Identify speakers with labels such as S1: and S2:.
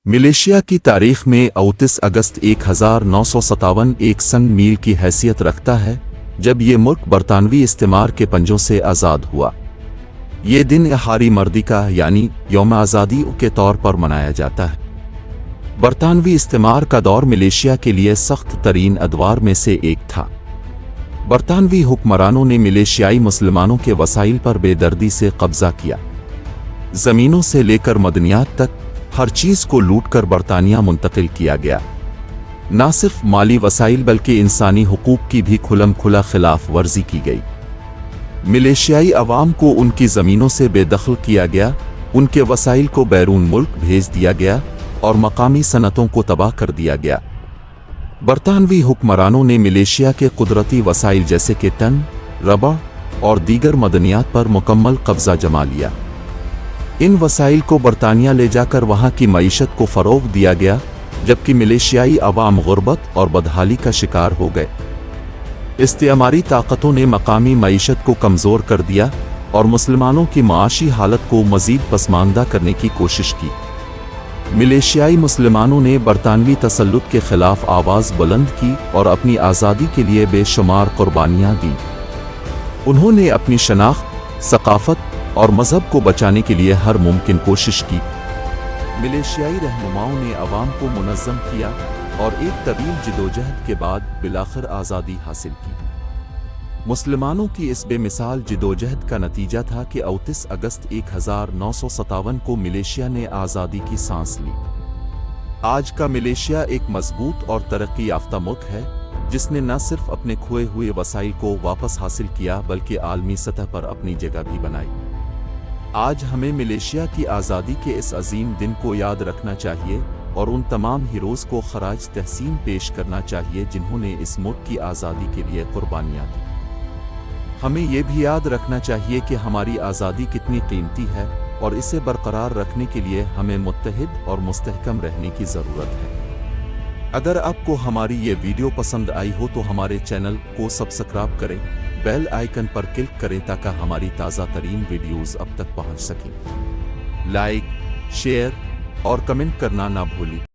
S1: Malaysia की तारीख में 29 अगस्त 1957 एक संग मील की हैसियत रखता है जब ये मुल्क बरतानवी इस्तेमार के पंजों से आज़ाद हुआ। ये दिन इहारी मर्दी का यानी यौम आज़ादी के तौर पर मनाया जाता है। बरतानवी इस्तेमार का दौर मलेशिया के लिए सख्त तरीन अदवार में से एक था। बरतानवी हुक्मरानों ने मलेशियाई मुसलमानों के वसाइल पर बेदर्दी से कब्जा किया। ज़मीनों से लेकर मदनियात तक हर चीज़ को लूटकर बरतानिया मुंतकिल किया गया। न सिर्फ माली वसाइल बल्कि इंसानी हुकूक की भी खुलम खुला खिलाफ वर्जी की गई। मलेशियाई अवाम को उनकी ज़मीनों से बेदखल किया गया, उनके वसाइल को बैरून मुल्क भेज दिया गया और मकामी सनतों को तबाह कर दिया गया। बरतानवी हुक्मरानों ने मलेशिया के कुदरती वसाइल जैसे कि टन, रबड़ और दीगर मदनियात पर मुकम्मल कब्जा जमा लिया। इन वसाइल को बरतानिया ले जाकर वहाँ की मईशत को फ़रोग़ दिया गया, जबकि मलेशियाई अवाम गुर्बत और बदहाली का शिकार हो गए। इस्तेमारी ताकतों ने मकामी मईशत को कमज़ोर कर दिया और मुसलमानों की माशी हालत को मज़ीद पसमानदा करने की कोशिश की। मलेशियाई मुसलमानों ने बरतानवी तसल्लुत के ख़िलाफ़ आवाज़ बुलंद की और अपनी आज़ादी के लिए बेशुमार कुर्बानियाँ दी। उन्होंने अपनी शनाख्त, सक़ाफ़त और मज़हब को बचाने के लिए हर मुमकिन कोशिश की। मलेशियाई रहनुमाओं ने अवाम को मुनज़्ज़म किया और एक तवील जिदोजहद के बाद बिलाखिर आज़ादी हासिल की। मुसलमानों की इस बेमिसाल जिदोजहद का नतीजा था कि 29 अगस्त 1957 को मलेशिया ने आज़ादी की सांस ली। आज का मलेशिया एक मजबूत और तरक्की याफ्ता मुल्क है, जिसने न सिर्फ अपने खोए हुए वसाइल को वापस हासिल किया बल्कि आलमी सतह पर अपनी जगह भी बनाई। आज हमें मलेशिया की आज़ादी के इस अजीम दिन को याद रखना चाहिए और उन तमाम हीरोज़ को खराज तहसीन पेश करना चाहिए जिन्होंने इस मुल्क की आज़ादी के लिए कुर्बानियाँ दी। हमें ये भी याद रखना चाहिए कि हमारी आज़ादी कितनी कीमती है और इसे बरकरार रखने के लिए हमें मुत्तहिद और मुस्तहकम रहने की ज़रूरत है। अगर आपको हमारी ये वीडियो पसंद आई हो तो हमारे चैनल को सब्सक्राइब करें, बेल आइकन पर क्लिक करें ताकि हमारी ताज़ा तरीन वीडियोज़ अब तक पहुंच सकें। लाइक, शेयर और कमेंट करना ना भूलें।